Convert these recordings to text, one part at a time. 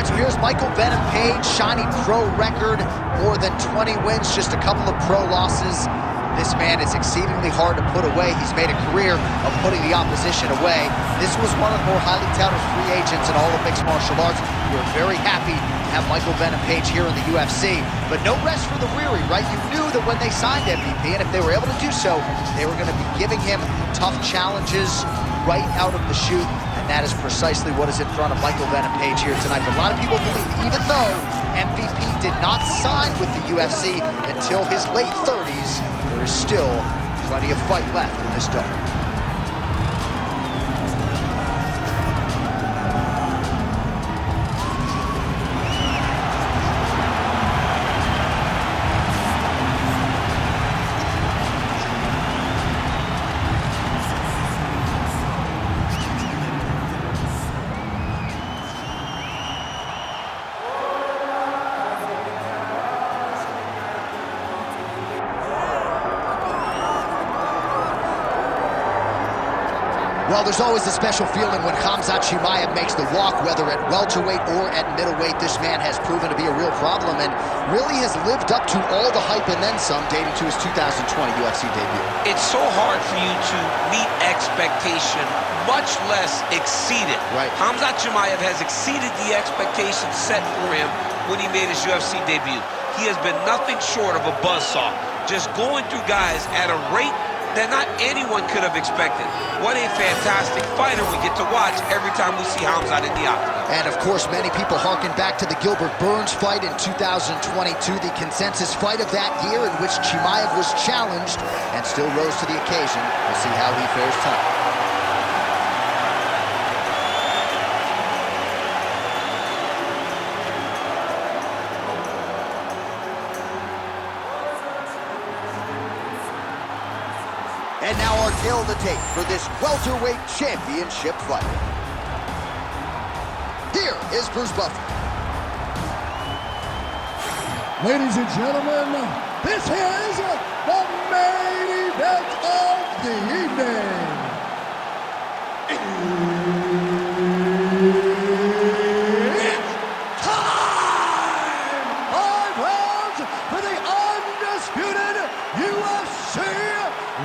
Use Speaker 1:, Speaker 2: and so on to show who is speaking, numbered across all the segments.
Speaker 1: right, so here's Michael Venom Page, shiny pro record, more than 20 wins, just a couple of pro losses. This man is exceedingly hard to put away. He's made a career of putting the opposition away. This was one of the more highly touted free agents in all of mixed martial arts. We're very happy to have Michael Venom Page here in the UFC, but no rest for the weary, right? You knew that when they signed MVP, and if they were able to do so, they were going to be giving him tough challenges right out of the chute, and that is precisely what is in front of Michael Venom Page here tonight. But a lot of people believe, even though MVP did not sign with the UFC until his late 30s, there is still plenty of fight left in this dog. Well, there's always a special feeling when Khamzat Chimaev makes the walk, whether at welterweight or at middleweight. This man has proven to be a real problem and really has lived up to all the hype and then some, dating to his 2020 UFC debut.
Speaker 2: It's so hard for you to meet expectation, much less exceed it.
Speaker 1: Right.
Speaker 2: Khamzat Chimaev has exceeded the expectations set for him when he made his UFC debut. He has been nothing short of a buzzsaw, just going through guys at a rate that not anyone could have expected. What a fantastic fighter we get to watch every time we see Khamzat in the octagon.
Speaker 1: And of course, many people harken back to the Gilbert Burns fight in 2022, the consensus fight of that year in which Chimaev was challenged and still rose to the occasion. We'll see how he fares tonight. And now our tale of the tape for this welterweight championship fight. Here is Bruce Buffer.
Speaker 3: Ladies and gentlemen, this is the main event of the evening. It's time! 5 rounds for the undisputed UFC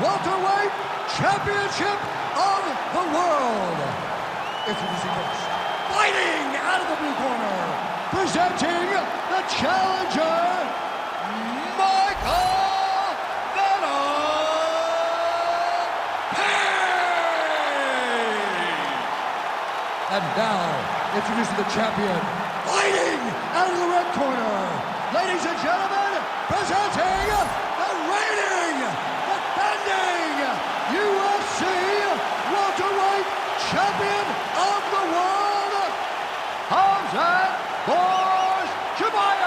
Speaker 3: welterweight championship of the world. Introducing first, fighting out of the blue corner, presenting the challenger, Michael Venom Page. And now, introducing the champion, fighting out of the red corner, ladies and gentlemen, presenting the reigning, defending UFC welterweight champion of the world, Khamzat Chimaev.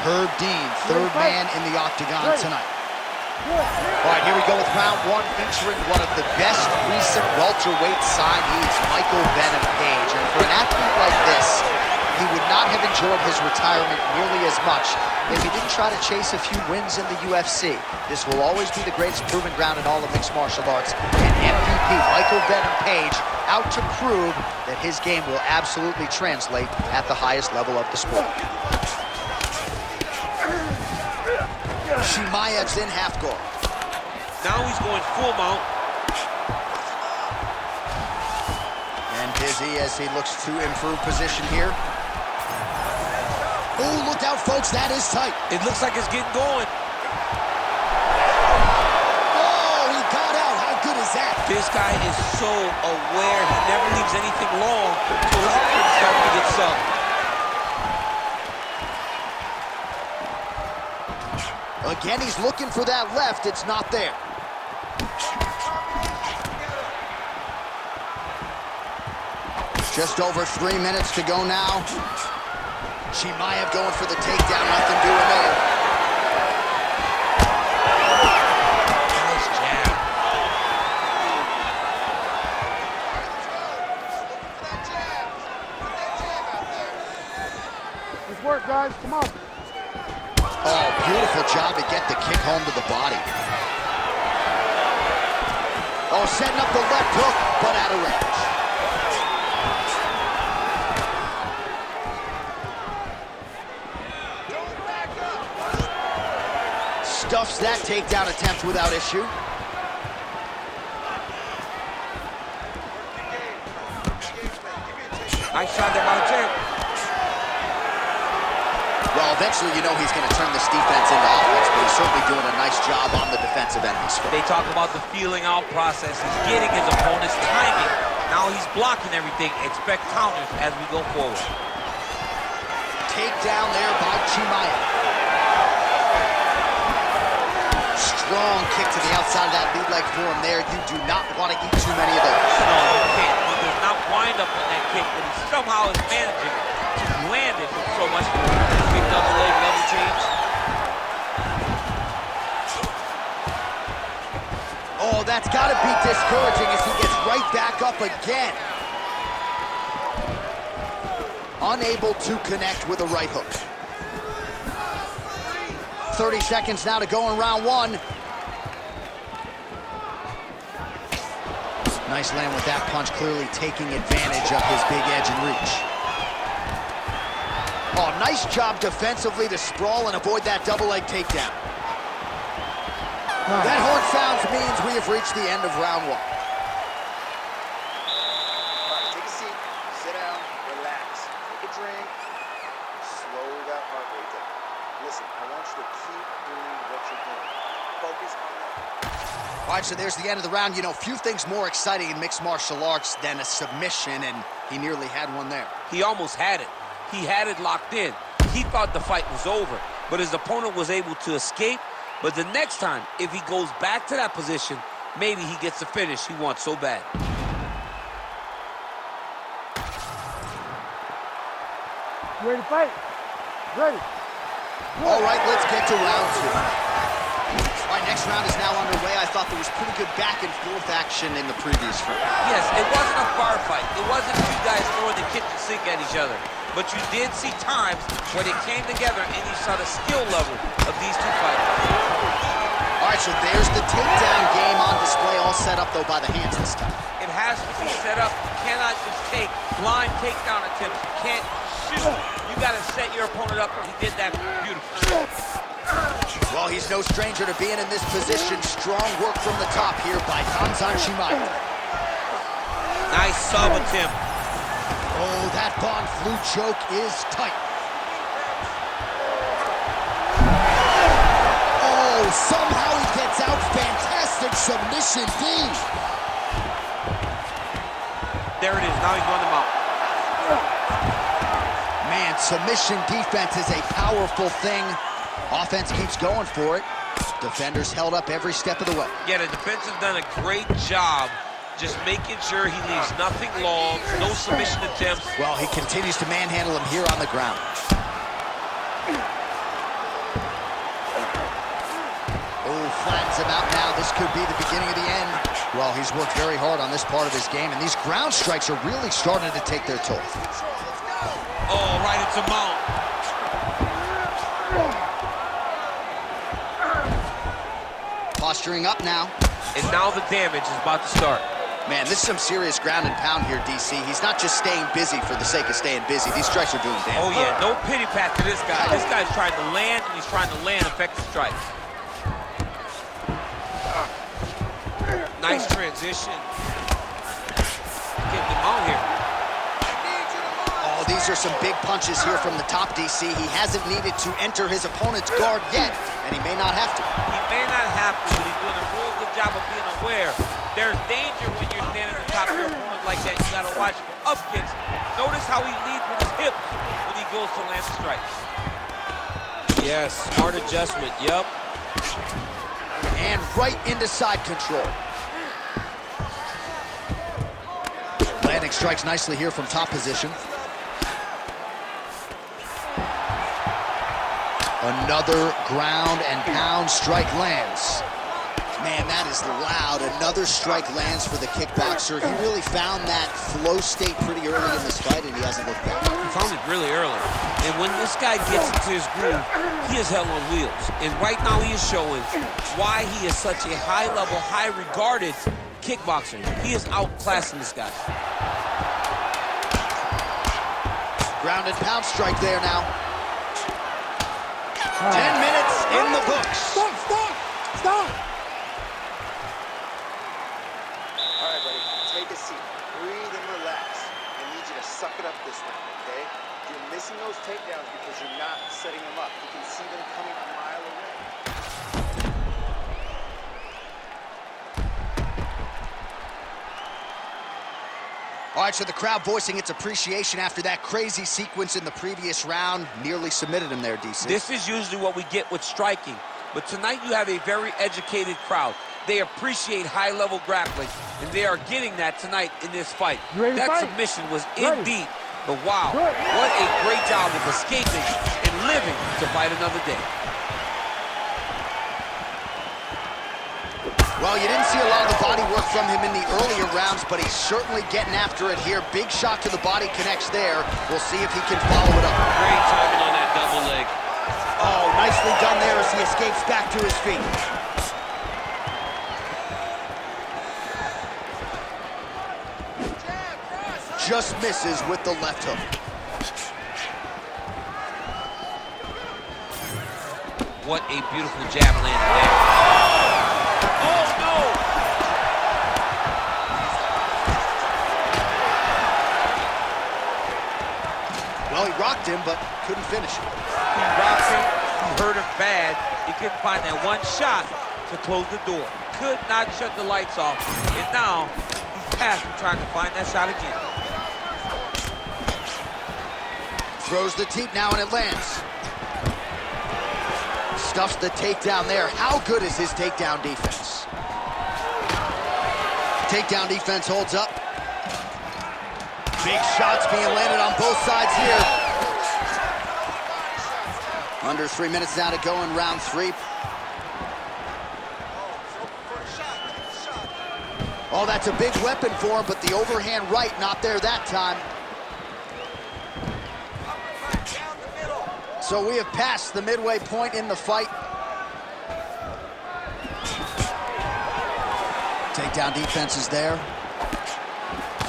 Speaker 1: Herb Dean, third man in the octagon tonight. All right, here we go with round one, featuring one of the best recent welterweight signees, Michael Venom Page. And for an athlete like this, he would not have enjoyed his retirement nearly as much if he didn't try to chase a few wins in the UFC. This will always be the greatest proving ground in all of mixed martial arts. And MVP Michael Venom Page out to prove that his game will absolutely translate at the highest level of the sport. Chimaev's in half guard.
Speaker 2: Now he's going full mount.
Speaker 1: And dizzy as he looks to improve position here. Oh, look out, folks, that is tight.
Speaker 2: It looks like it's getting going.
Speaker 1: Oh, he got out. How good is that?
Speaker 2: This guy is so aware. He never leaves anything long to allow himself to get subbed.
Speaker 1: Again, he's looking for that left. It's not there. Just over 3 minutes to go now. Chimaev going for the takedown. Nothing doing there.
Speaker 2: Nice jab.
Speaker 3: Let's work, guys. Come on.
Speaker 1: Oh, beautiful job to get the kick home to the body. Oh, setting up the left hook, but out of range. stuffs that takedown attempt without issue.
Speaker 2: Nice shot there by the champ.
Speaker 1: Well, eventually you know he's going to turn this defense into offense, but he's certainly doing a nice job on the defensive end of his foot.
Speaker 2: They talk about the feeling out process. He's getting his opponent's timing. Now he's blocking everything. Expect counters as we go forward.
Speaker 1: Takedown there by Chimaev. Strong kick to the outside of that lead leg for him there. You do not want to eat too many of those.
Speaker 2: No, you can't. He does not wind up on that kick, but he somehow is managing to land it with so much big double leg level change.
Speaker 1: Oh, that's got to be discouraging as he gets right back up again. Unable to connect with a right hook. 30 seconds now to go in round one. Nice land with that punch, clearly taking advantage of his big edge and reach. Oh, nice job defensively to sprawl and avoid that double leg takedown. That horn sounds means we have reached the end of round one.
Speaker 4: All right, take a seat, sit down, relax, take a drink, slow that heart rate down. Listen, I want you to keep doing what you're doing. Focus on that.
Speaker 1: All right, so there's the end of the round. You know, few things more exciting in mixed martial arts than a submission, and he nearly had one there.
Speaker 2: He almost had it. He had it locked in. He thought the fight was over, but his opponent was able to escape. But the next time, if he goes back to that position, maybe he gets the finish he wants so bad.
Speaker 5: You ready to fight? Ready.
Speaker 1: All right, let's get to round two. All right, next round is now underway. I thought there was pretty good back and forth action in the previous round.
Speaker 2: Yes, it wasn't a bar fight. It wasn't two guys throwing the kitchen sink at each other. But you did see times where they came together and you saw the skill level of these two fighters.
Speaker 1: All right, so there's the takedown game on display, all set up, though, by the hands this time.
Speaker 2: It has to be set up. You cannot just take blind takedown attempts. You can't shoot. You got to set your opponent up, and he did that beautifully.
Speaker 1: Well, he's no stranger to being in this position. Strong work from the top here by Khamzat Chimaev.
Speaker 2: Nice sub attempt.
Speaker 1: Oh, that Von Flue choke is tight. Oh, somehow he gets out. Fantastic submission D.
Speaker 2: There it is. Now he's won them out.
Speaker 1: Man, submission defense is a powerful thing. Offense keeps going for it. Defenders held up every step of the way.
Speaker 2: Yeah, the defense has done a great job just making sure he leaves nothing long, no submission attempts.
Speaker 1: Well, he continues to manhandle him here on the ground. Oh, flattens him out now. This could be the beginning of the end. Well, he's worked very hard on this part of his game, and these ground strikes are really starting to take their toll.
Speaker 2: Oh, right into mount.
Speaker 1: Posturing up now.
Speaker 2: And now the damage is about to start.
Speaker 1: Man, this is some serious ground and pound here, DC. He's not just staying busy for the sake of staying busy. These strikes are doing damage.
Speaker 2: Oh, yeah, no pity pat to this guy. This guy's trying to land, and he's trying to land effective strikes. Nice transition. Getting him out here.
Speaker 1: Oh, these are some big punches here from the top, DC. He hasn't needed to enter his opponent's guard yet, and he may not have to.
Speaker 2: He may not have to, but he's doing a real good job of being aware. There's danger when you're standing on top of your opponent like that. You gotta watch for up kicks. Notice how he leads with his hips when he goes to land strikes. Yes, smart adjustment, yep.
Speaker 1: And right into side control. Landing strikes nicely here from top position. Another ground and pound strike lands. Man, that is loud. Another strike lands for the kickboxer. He really found that flow state pretty early in this fight, and he hasn't looked back.
Speaker 2: He found it really early. And when this guy gets into his groove, he is hell on wheels. And right now he is showing why he is such a high-level, high-regarded kickboxer. He is outclassing this guy.
Speaker 1: Ground and pound strike there now. 10 minutes in the books.
Speaker 3: Stop!
Speaker 5: Stop!
Speaker 4: All right, buddy, take a seat. Breathe and relax. I need you to suck it up this round, okay? You're missing those takedowns because you're not setting them up. You can see them coming a mile away.
Speaker 1: All right, so the crowd voicing its appreciation after that crazy sequence in the previous round. Nearly submitted him there, DC.
Speaker 2: This is usually what we get with striking. But tonight you have a very educated crowd. They appreciate high-level grappling, and they are getting that tonight in this fight. That submission was indeed, but wow, what a great job of escaping and living to fight another day.
Speaker 1: Well, you didn't see a lot of the body work from him in the earlier rounds, but he's certainly getting after it here. Big shot to the body connects there. We'll see if he can follow it up.
Speaker 2: Great timing on that double leg.
Speaker 1: Oh, nicely done there as he escapes back to his feet. Just misses with the left hook.
Speaker 2: What a beautiful jab landed there. Oh, no!
Speaker 1: Well, he rocked him, but couldn't finish it.
Speaker 2: He rocked him, he hurt him bad. He couldn't find that one shot to close the door. Could not shut the lights off. And now, he's past him trying to find that shot again.
Speaker 1: Throws the teep now and it lands. Stuffs the takedown there. How good is his takedown defense? Takedown defense holds up. Big shots being landed on both sides here. Under 3 minutes now to go in round 3. Oh, that's a big weapon for him, but the overhand right not there that time. So we have passed the midway point in the fight. Takedown defense is there.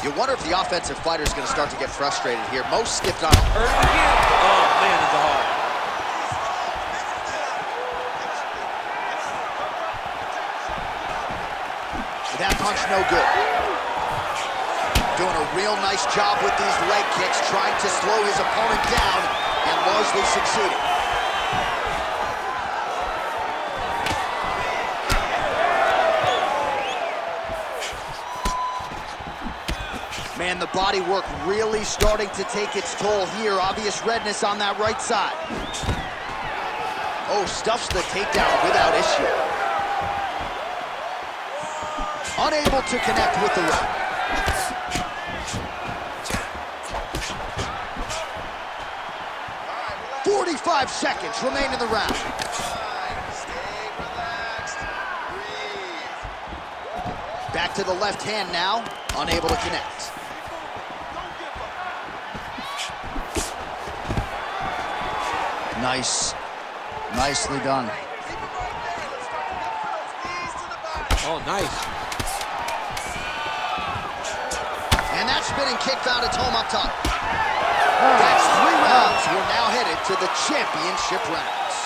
Speaker 1: You wonder if the offensive fighter is going to start to get frustrated here. Most skipped on him.
Speaker 2: Hurt him again. Oh, man, it's hard.
Speaker 1: That punch no good. Doing a real nice job with these leg kicks, trying to slow his opponent down, and largely succeeding. Man, the body work really starting to take its toll here. Obvious redness on that right side. Oh, stuffs the takedown without issue. Unable to connect with the right. 45 seconds remain in the round.
Speaker 4: Stay relaxed. Breathe.
Speaker 1: Back to the left hand now, unable to connect. Nice. Nicely done.
Speaker 2: Oh, nice.
Speaker 1: And that spinning kick found its home up top. That's 3 rounds. We're now headed to the championship rounds.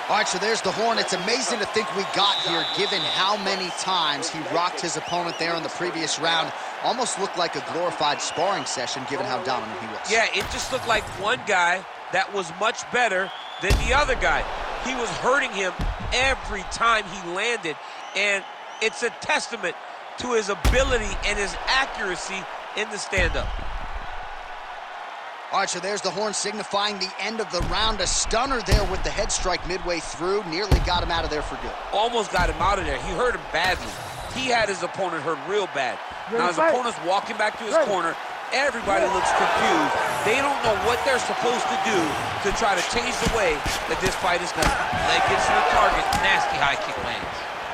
Speaker 1: All right, so there's the horn. It's amazing to think we got here, given how many times he rocked his opponent there in the previous round. Almost looked like a glorified sparring session, given how dominant he was.
Speaker 2: Yeah, it just looked like one guy that was much better than the other guy. He was hurting him every time he landed, and it's a testament to his ability and his accuracy in the stand-up.
Speaker 1: All right, so there's the horn signifying the end of the round. A stunner there with the head strike midway through. Nearly got him out of there for good.
Speaker 2: Almost got him out of there. He hurt him badly. He had his opponent hurt real bad. Now his opponent's walking back to his corner. Everybody looks confused. They don't know what they're supposed to do to try to change the way that this fight is going. Leg gets to the target. Nasty high kick lands.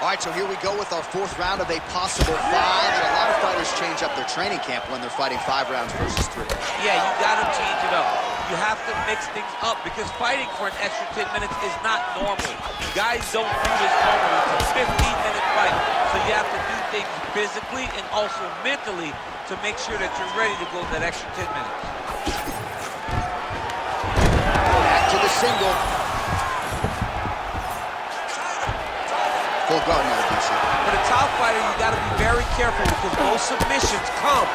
Speaker 1: All right, so here we go with our 4th round of a possible 5. And a lot of fighters change up their training camp when they're fighting 5 rounds versus 3.
Speaker 2: Yeah, you got to change it up. You have to mix things up because fighting for an extra 10 minutes is not normal. Guys don't do this normally. It's a 15-minute fight. So you have to do things physically and also mentally to make sure that you're ready to go that extra 10 minutes.
Speaker 1: Back to the single. Go ahead, DC.
Speaker 2: For the top fighter, you got to be very careful because most submissions come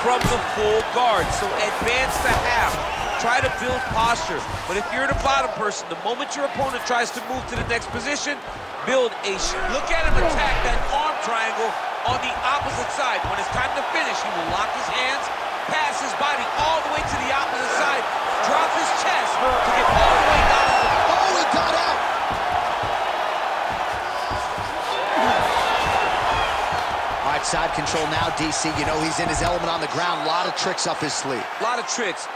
Speaker 2: from the full guard. So advance to half. Try to build posture. But if you're the bottom person, the moment your opponent tries to move to the next position, build a... Look at him attack that arm triangle on the opposite side. When it's time to finish, he will lock his hands, pass his body all the way to the opposite side, drop his chest to get all the way down to the...
Speaker 1: Oh, he got out! All right, side control now, DC. You know he's in his element on the ground. A lot of tricks up his sleeve.
Speaker 2: A lot of tricks.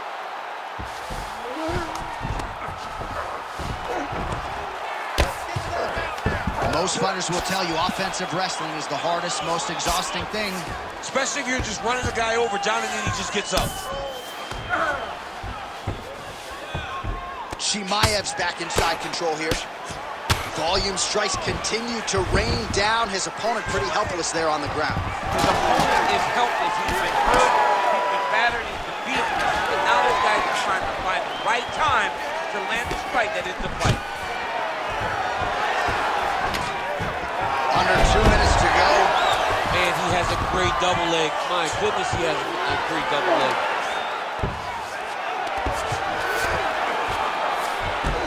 Speaker 1: Most fighters will tell you offensive wrestling is the hardest, most exhausting thing.
Speaker 2: Especially if you're just running the guy over, John, and then he just gets up.
Speaker 1: Chimaev's back in side control here. Volume strikes continue to rain down. His opponent pretty helpless there on the ground.
Speaker 2: His opponent is helpless. He's been hurt, he's been battered, he's been beaten. But now this guy is trying to find the right time to land the strike that is the fight.
Speaker 1: Under 2 minutes to go.
Speaker 2: Man, he has a great double leg. My goodness, he has a great double leg.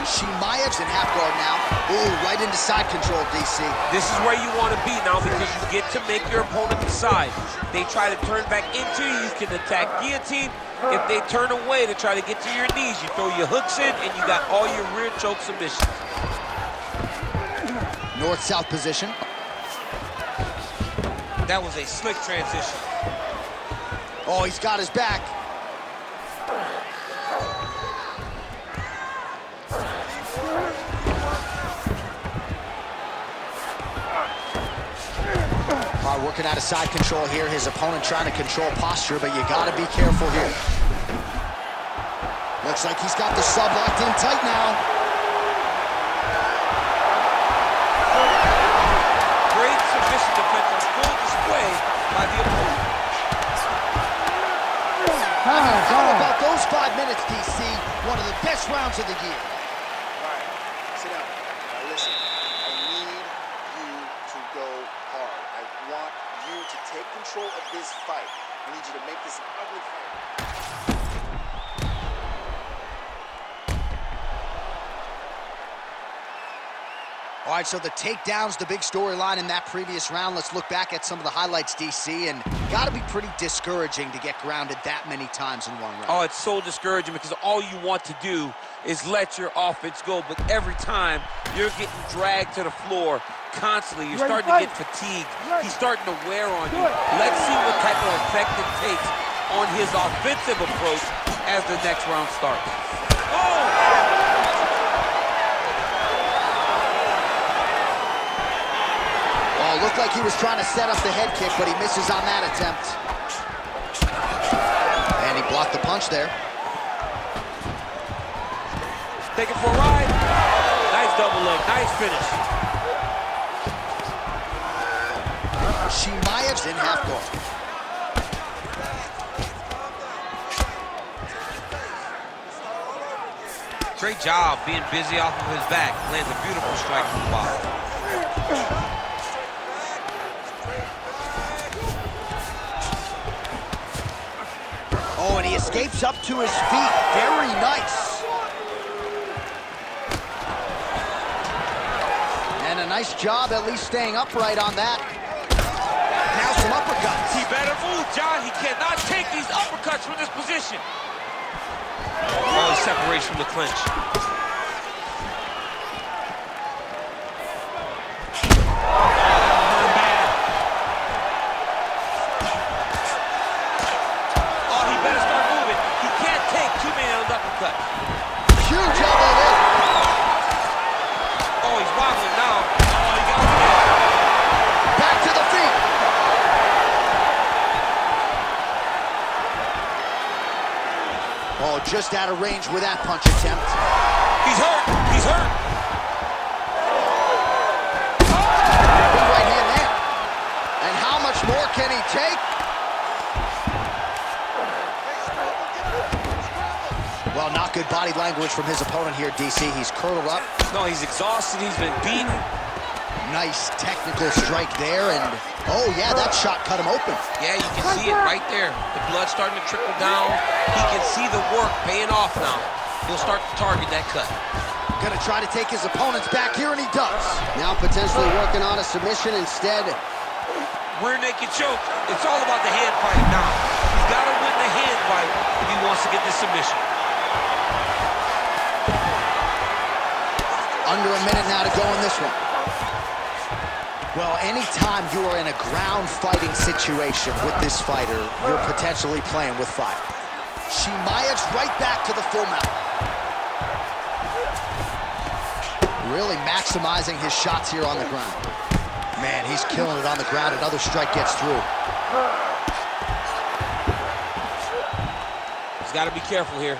Speaker 1: Chimaev's in half guard now. Ooh, right into side control, DC.
Speaker 2: This is where you want to be now because you get to make your opponent decide. They try to turn back into you, you can attack guillotine. If they turn away to try to get to your knees, you throw your hooks in and you got all your rear choke submissions.
Speaker 1: North-south position.
Speaker 2: That was a slick transition.
Speaker 1: Oh, he's got his back. All right, working out of side control here. His opponent trying to control posture, but you got to be careful here. Looks like he's got the sub locked in tight now.
Speaker 2: Great submission defense on full display by the opponent.
Speaker 1: How about those 5 minutes, DC? One of the best rounds of the year.
Speaker 4: All right, sit down. Now listen, I need you to go hard. I want you to take control of this fight. I need you to make this an ugly fight.
Speaker 1: All right, so the takedown's the big storyline in that previous round. Let's look back at some of the highlights, DC, and got to be pretty discouraging to get grounded that many times in one round.
Speaker 2: Oh, it's so discouraging because all you want to do is let your offense go, but every time you're getting dragged to the floor constantly, you're starting to get fatigued. He's starting to wear on you. Let's see what type of effect it takes on his offensive approach as the next round starts. Oh!
Speaker 1: Looked like he was trying to set up the head kick, but he misses on that attempt. And he blocked the punch there.
Speaker 2: Take it for a ride. Nice double leg, nice finish.
Speaker 1: Chimaev's in half guard.
Speaker 2: Great job being busy off of his back. Lands a beautiful strike from the bottom.
Speaker 1: Oh, and he escapes up to his feet. Very nice. And a nice job at least staying upright on that. Now some uppercuts.
Speaker 2: He better move, John. He cannot take these uppercuts from this position. Oh, he separates from the clinch.
Speaker 1: Huge elbow there.
Speaker 2: Oh, he's wobbling now. Oh, he got it.
Speaker 1: Back to the feet. Oh, just out of range with that punch attempt.
Speaker 2: He's hurt. He's hurt.
Speaker 1: Big right hand there. And how much more can he take? Well, not good body language from his opponent here, DC. He's curled up.
Speaker 2: No, he's exhausted. He's been beaten.
Speaker 1: Nice technical strike there, and oh yeah, that shot cut him open.
Speaker 2: Yeah, you can see it right there. The blood starting to trickle down. He can see the work paying off now. He'll start to target that cut.
Speaker 1: Gonna try to take his opponents back here, and he does. Now potentially working on a submission instead.
Speaker 2: Rear naked choke. It's all about the hand fight now. He's got to win the hand fight if he wants to get this submission.
Speaker 1: Under a minute now to go in this one. Well, anytime you are in a ground fighting situation with this fighter, you're potentially playing with fire. Chimaev's right back to the full mount. Really maximizing his shots here on the ground. Man, he's killing it on the ground. Another strike gets through.
Speaker 2: He's got to be careful here.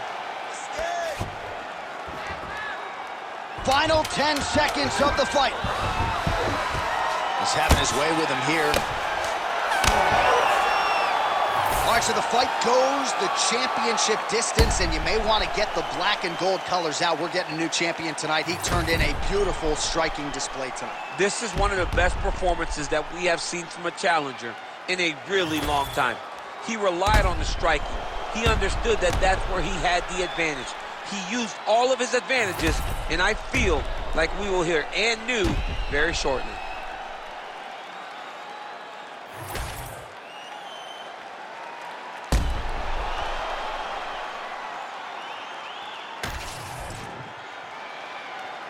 Speaker 1: Final 10 seconds of the fight. He's having his way with him here. All right, so the fight goes the championship distance, and you may want to get the black and gold colors out. We're getting a new champion tonight. He turned in a beautiful striking display tonight.
Speaker 2: This is one of the best performances that we have seen from a challenger in a really long time. He relied on the striking. He understood that that's where he had the advantage. He used all of his advantages, and I feel like we will hear and new very shortly.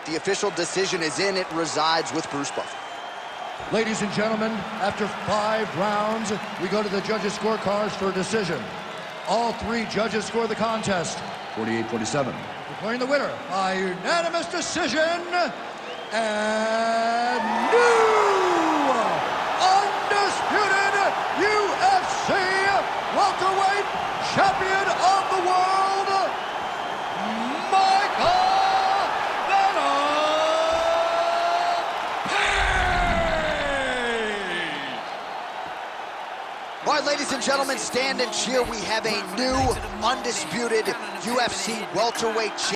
Speaker 1: The official decision is in. It resides with Bruce Buffer.
Speaker 3: Ladies and gentlemen, after 5 rounds, we go to the judges' scorecards for a decision. All 3 judges score the contest 48-47. Declaring the winner by unanimous decision, and new undisputed UFC welterweight champion of the world, Michael.
Speaker 1: All right, ladies and gentlemen, stand and cheer. We have a new undisputed UFC welterweight champion.